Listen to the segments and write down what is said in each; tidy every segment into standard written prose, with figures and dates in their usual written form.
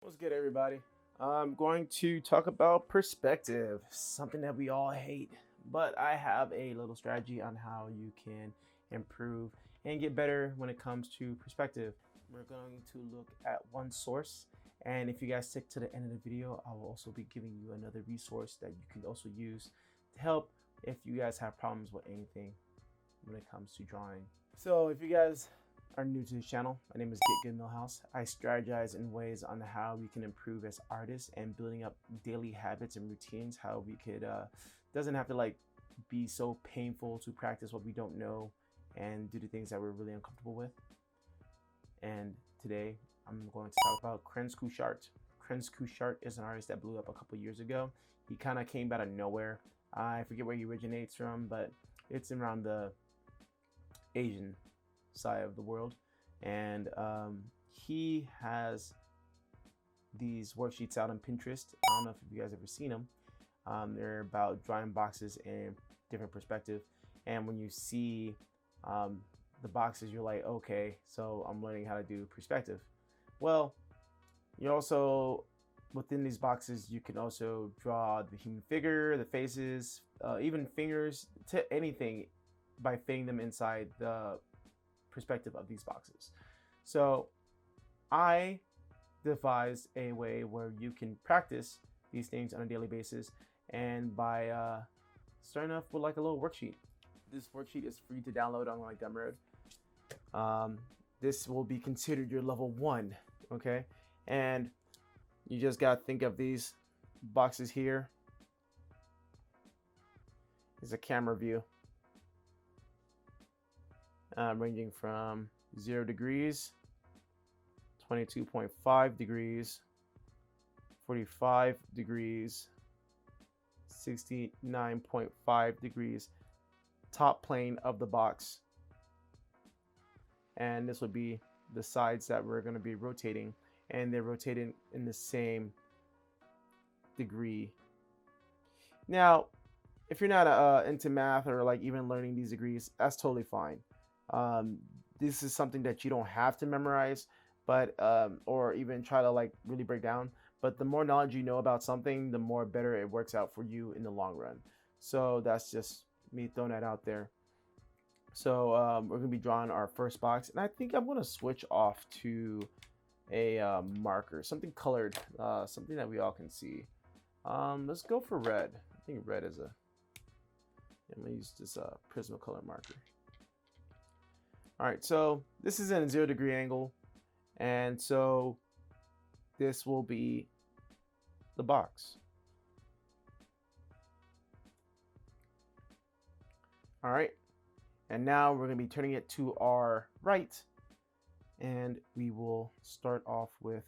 What's good, everybody? I'm going to talk about perspective, something that we all hate, but I have a little strategy on how you can improve and get better when it comes to perspective. We're going to look at one source, and if you guys stick to the end of the video, I will also be giving you another resource that you can also use to help if you guys have problems with anything when it comes to drawing. So if you guys are new to this channel, my name is Get Good Millhouse. I strategize in ways on how we can improve as artists and building up daily habits and routines. How we could doesn't have to like be so painful to practice what we don't know and do the things that we're really uncomfortable with. And today I'm going to talk about Krenz Cushart. Krenz Cushart is an artist that blew up a couple years ago. He kind of came out of nowhere. I forget where he originates from, but it's around the Asian side of the world, and he has these worksheets out on Pinterest. I don't know if you guys ever seen them. They're about drawing boxes in different perspective, and when you see the boxes, you're like, okay, so I'm learning how to do perspective. Well, you also within these boxes you can also draw the human figure, the faces, even fingers, to anything by fitting them inside the perspective of these boxes. So I devised a way where you can practice these things on a daily basis, and by starting off with like a little worksheet. This worksheet is free to download on like Gumroad. This will be considered your level 1, okay? And you just gotta think of these boxes here. It's a camera view. Ranging from 0 degrees, 22.5 degrees, 45 degrees, 69.5 degrees, top plane of the box. And this would be the sides that we're going to be rotating, and they're rotating in the same degree. Now, if you're not into math or like even learning these degrees, that's totally fine. This is something that you don't have to memorize, but or even try to like really break down. But the more knowledge you know about something, the more better it works out for you in the long run. So that's just me throwing that out there. So we're gonna be drawing our first box, and I think I'm gonna switch off to a marker, something colored, something that we all can see. Let's go for red. I think red is a. I'm gonna use this Prismacolor marker. All right, so this is in a 0 degree angle, and so this will be the box. All right, and now we're gonna be turning it to our right, and we will start off with,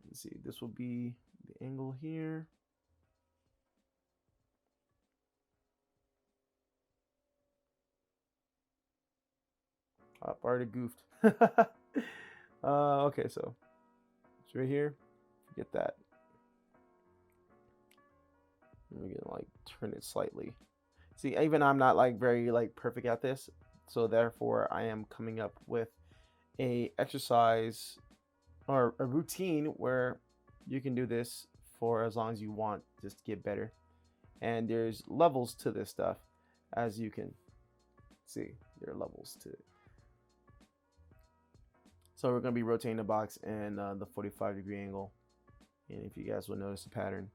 let's see, this will be the angle here. Oh, already goofed. Okay, so it's right here. Forget that. We're gonna like turn it slightly. See, even I'm not like very like perfect at this, so therefore I am coming up with a exercise or a routine where you can do this for as long as you want, just to get better. And there's levels to this stuff, as you can see. There are levels to it. So we're going to be rotating the box in the 45 degree angle. And if you guys will notice the pattern.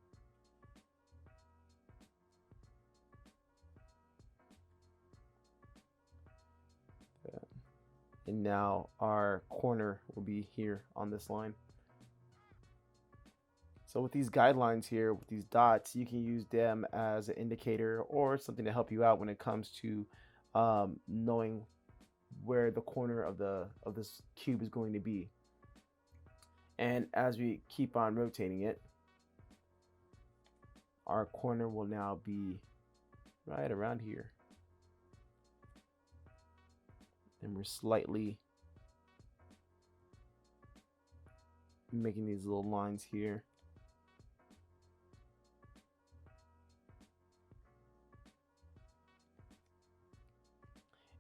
And now our corner will be here on this line. So with these guidelines here, with these dots, you can use them as an indicator or something to help you out when it comes to knowing where the corner of this cube is going to be. And as we keep on rotating it, our corner will now be right around here. And we're slightly making these little lines here.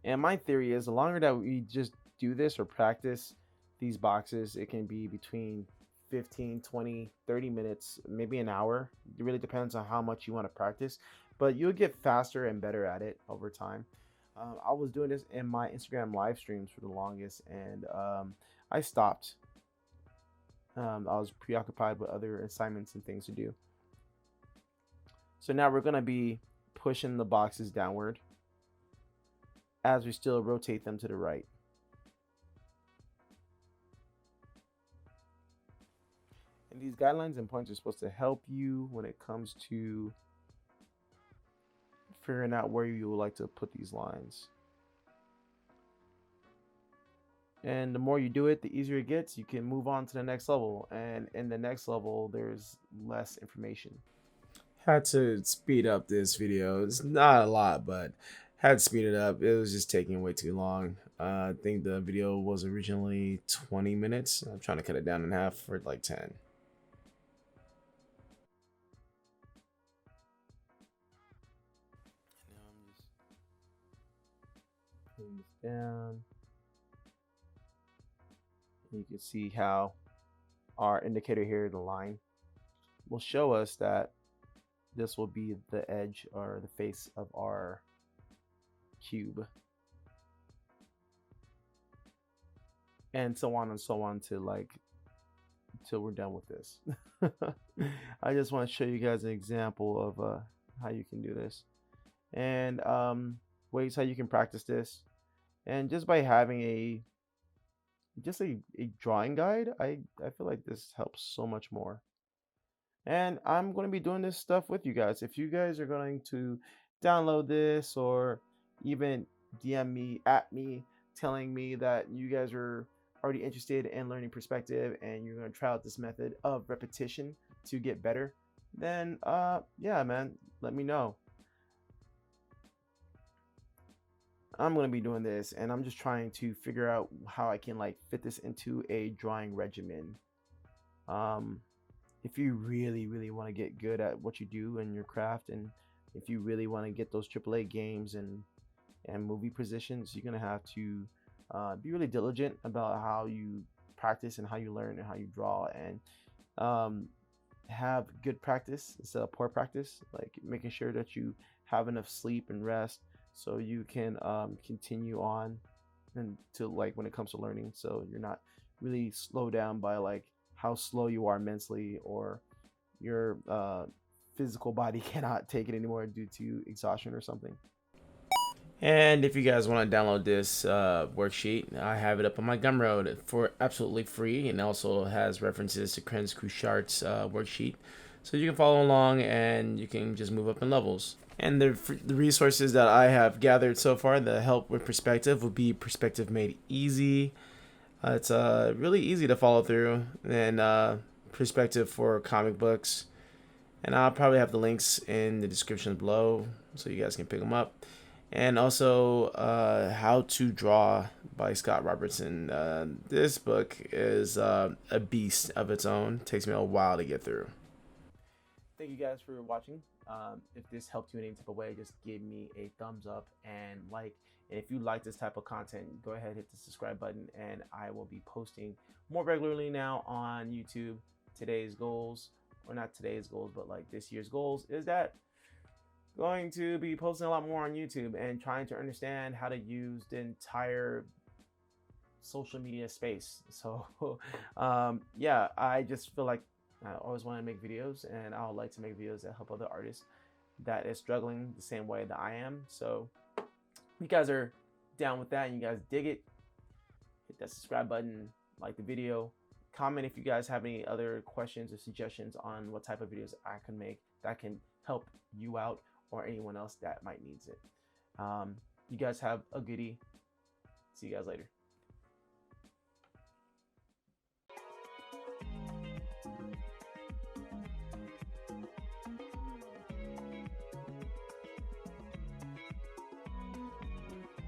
And my theory is the longer that we just do this or practice these boxes. It can be between 15, 20, 30 minutes, maybe an hour. It really depends on how much you want to practice, but you'll get faster and better at it over time. I was doing this in my Instagram live streams for the longest, and I stopped. I was preoccupied with other assignments and things to do. So now we're going to be pushing the boxes downward as we still rotate them to the right. And these guidelines and points are supposed to help you when it comes to figuring out where you would like to put these lines. And the more you do it, the easier it gets. You can move on to the next level, and in the next level there's less information. Had to speed up this video. It's not a lot, but had to speed it up. It was just taking way too long. I think the video was originally 20 minutes. I'm trying to cut it down in half for like 10. Now I'm just putting this down. You can see how our indicator here, the line, will show us that this will be the edge or the face of our cube, and so on and so on to like till we're done with this. I just want to show you guys an example of how you can do this, and ways how you can practice this. And just by having a drawing guide, I feel like this helps so much more. And I'm going to be doing this stuff with you guys. If you guys are going to download this, or even DM me at me telling me that you guys are already interested in learning perspective and you're going to try out this method of repetition to get better, then yeah, man, let me know. I'm going to be doing this, and I'm just trying to figure out how I can like fit this into a drawing regimen. If you really want to get good at what you do in your craft, and if you really want to get those AAA games and movie positions, you're going to have to be really diligent about how you practice and how you learn and how you draw, and have good practice instead of poor practice, like making sure that you have enough sleep and rest so you can continue on and to like when it comes to learning, so you're not really slowed down by like how slow you are mentally, or your physical body cannot take it anymore due to exhaustion or something. And if you guys want to download this worksheet, I have it up on my Gumroad for absolutely free, and also has references to Krenz Cushart's worksheet, so you can follow along and you can just move up in levels. And the resources that I have gathered so far that help with perspective would be Perspective Made Easy. It's really easy to follow through, and perspective for comic books. And I'll probably have the links in the description below so you guys can pick them up. And also How to Draw by Scott Robertson. This book is a beast of its own. It takes me a while to get through. Thank you guys for watching. If this helped you in any type of way, just give me a thumbs up and like. And if you like this type of content, go ahead, hit the subscribe button, and I will be posting more regularly now on YouTube. Today's goals, or not today's goals, but like this year's goals, is that going to be posting a lot more on YouTube and trying to understand how to use the entire social media space. So yeah, I just feel like I always want to make videos, and I would like to make videos that help other artists that is struggling the same way that I am. So if you guys are down with that and you guys dig it, hit that subscribe button, like the video, comment if you guys have any other questions or suggestions on what type of videos I can make that can help you out or anyone else that might needs it. You guys have a goodie. See you guys later.